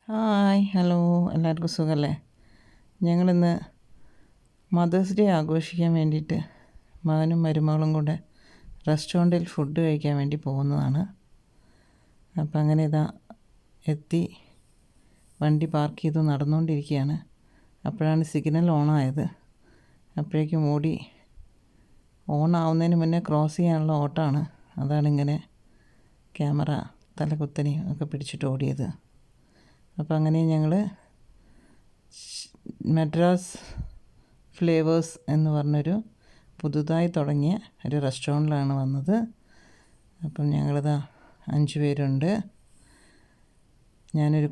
Hi hello, എല്ലാവർക്കും സുഖമല്ലേ? ഞങ്ങളിന്ന് മദേഴ്സ് ഡേ ആഘോഷിക്കാൻ വേണ്ടിയിട്ട് മകനും മരുമകളും കൂടെ റെസ്റ്റോറൻറ്റിൽ ഫുഡ് കഴിക്കാൻ വേണ്ടി പോകുന്നതാണ്. അപ്പം അങ്ങനെ എത്തി വണ്ടി പാർക്ക് ചെയ്ത് നടന്നുകൊണ്ടിരിക്കുകയാണ്. അപ്പോഴാണ് സിഗ്നൽ ഓണായത്. അപ്പോഴേക്കും ഓണാവുന്നതിന് മുന്നേ ക്രോസ് ചെയ്യാനുള്ള ഓട്ടമാണ്. അതാണിങ്ങനെ ക്യാമറ തലകുത്തനെയും ഒക്കെ പിടിച്ചിട്ട് ഓടിയത്. അപ്പോൾ അങ്ങനെ ഞങ്ങൾ മദ്രാസ് ഫ്ലേവേഴ്സ് എന്ന് പറഞ്ഞൊരു പുതുതായി തുടങ്ങിയ ഒരു റെസ്റ്റോറൻറ്റിലാണ് വന്നത്. അപ്പം ഞങ്ങളിതാ 5 പേരുണ്ട്. ഞാനൊരു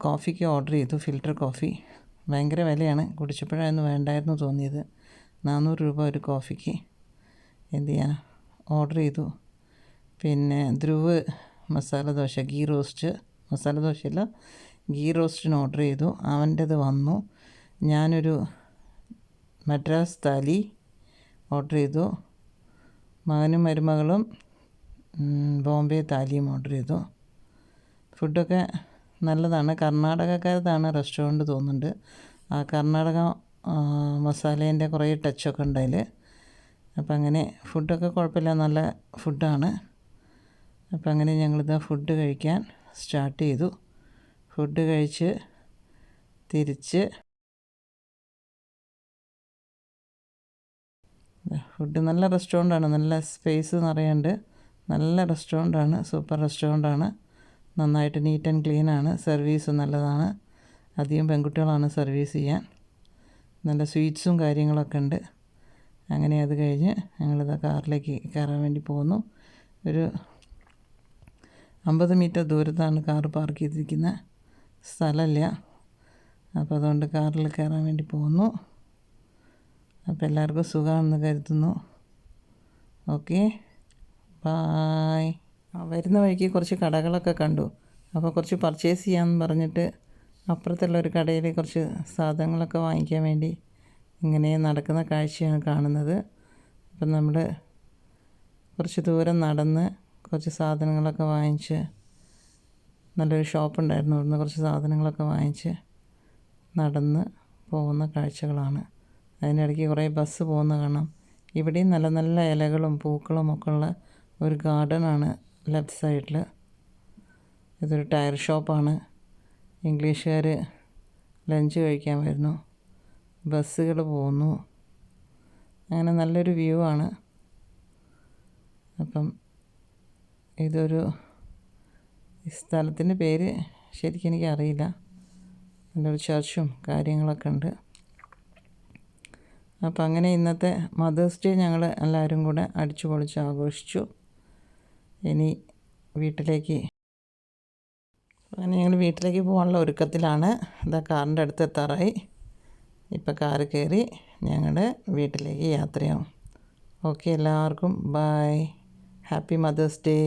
കോഫിക്ക് ഓർഡർ ചെയ്തു, ഫിൽറ്റർ കോഫി. ഭയങ്കര വിലയാണ്. കുടിച്ചപ്പോഴായിരുന്നു വേണ്ടായിരുന്നു തോന്നിയത്. 400 രൂപ ഒരു കോഫിക്ക്. എന്ത് ചെയ്യാൻ, ഓർഡർ ചെയ്തു. പിന്നെ ധ്രുവ് മസാല ദോശ, ഗീ റോസ്റ്റ്, മസാല ദോശയല്ല ഗീ റോസ്റ്റിന് ഓർഡർ ചെയ്തു. അവൻ്റേത് വന്നു. ഞാനൊരു മദ്രാസ് താലി ഓർഡർ ചെയ്തു. മകനും മരുമകളും ബോംബെ താലിയും ഓർഡർ ചെയ്തു. ഫുഡൊക്കെ നല്ലതാണ്. കർണാടകക്കാരതാണ് റെസ്റ്റോറൻറ്റ് തോന്നുന്നുണ്ട്. ആ കർണാടക മസാലേൻ്റെ കുറേ ടച്ചൊക്കെ ഉണ്ട് അതിൽ. അപ്പം അങ്ങനെ ഫുഡൊക്കെ കുഴപ്പമില്ല, നല്ല ഫുഡാണ്. അപ്പം അങ്ങനെ ഫുഡ് കഴിക്കാൻ സ്റ്റാർട്ട് ചെയ്തു. ഫുഡ് കഴിച്ച് തിരിച്ച് ഫുഡ് നല്ല റെസ്റ്റോറൻ്റാണ്. നല്ല സ്പേസ് നിറയുണ്ട്. നല്ല റെസ്റ്റോറൻ്റാണ്. സൂപ്പർ റെസ്റ്റോറൻ്റാണ്. നന്നായിട്ട് നീറ്റ് ആൻഡ് ക്ലീനാണ്. സർവീസ് നല്ലതാണ്. അധികം പെൺകുട്ടികളാണ് സർവീസ് ചെയ്യാൻ. നല്ല സ്വീറ്റ്സും കാര്യങ്ങളൊക്കെ ഉണ്ട്. അങ്ങനെ അത് കഴിഞ്ഞ് കാറിലേക്ക് കയറാൻ വേണ്ടി പോകുന്നു. ഒരു 50 മീറ്റർ ദൂരത്താണ് കാർ പാർക്ക് ചെയ്തിരിക്കുന്ന സ്ഥലമില്ല. അപ്പോൾ അതുകൊണ്ട് കാറിൽ കയറാൻ വേണ്ടി പോകുന്നു. അപ്പോൾ എല്ലാവർക്കും സുഖമാണെന്ന് കരുതുന്നു. Okay, bye. വരുന്ന വഴിക്ക് കുറച്ച് കടകളൊക്കെ കണ്ടു. അപ്പോൾ കുറച്ച് പർച്ചേസ് ചെയ്യാമെന്ന് പറഞ്ഞിട്ട് അപ്പുറത്തുള്ള ഒരു കടയിൽ കുറച്ച് സാധനങ്ങളൊക്കെ വാങ്ങിക്കാൻ വേണ്ടി ഇങ്ങനെ നടക്കുന്ന കാഴ്ചയാണ് കാണുന്നത്. അപ്പം നമ്മൾ കുറച്ച് ദൂരം നടന്ന് കുറച്ച് സാധനങ്ങളൊക്കെ വാങ്ങിച്ച്, നല്ലൊരു ഷോപ്പുണ്ടായിരുന്നു, അവിടുന്ന് കുറച്ച് സാധനങ്ങളൊക്കെ വാങ്ങിച്ച് നടന്ന് പോകുന്ന കാഴ്ചകളാണ്. അതിനിടയ്ക്ക് കുറേ ബസ് പോകുന്ന കാണാം. ഇവിടെയും നല്ല നല്ല ഇലകളും പൂക്കളും ഒക്കെ ഉള്ള ഒരു ഗാർഡനാണ് ലെഫ്റ്റ് സൈഡിൽ. ഇതൊരു ടയർ ഷോപ്പാണ്. ഇംഗ്ലീഷുകാർ ലഞ്ച് കഴിക്കാൻ വരുന്നു. ബസ്സുകൾ പോകുന്നു. അങ്ങനെ നല്ലൊരു വ്യൂ ആണ്. അപ്പം ഇതൊരു സ്ഥലത്തിൻ്റെ പേര് ശരിക്കും എനിക്കറിയില്ല. നല്ലൊരു ചർച്ചും കാര്യങ്ങളൊക്കെ ഉണ്ട്. അപ്പം അങ്ങനെ ഇന്നത്തെ മദേഴ്സ് ഡേ ഞങ്ങൾ എല്ലാവരും കൂടെ അടിച്ചു പൊളിച്ച് ആഘോഷിച്ചു. ഇനി അങ്ങനെ ഞങ്ങൾ വീട്ടിലേക്ക് പോകാനുള്ള ഒരുക്കത്തിലാണ്. കാറിൻ്റെ അടുത്ത് എത്താറായി. ഇപ്പം കാറ് കയറി ഞങ്ങളുടെ വീട്ടിലേക്ക് യാത്രയാവും. ഓക്കെ, എല്ലാവർക്കും ബൈ. Happy Mother's day.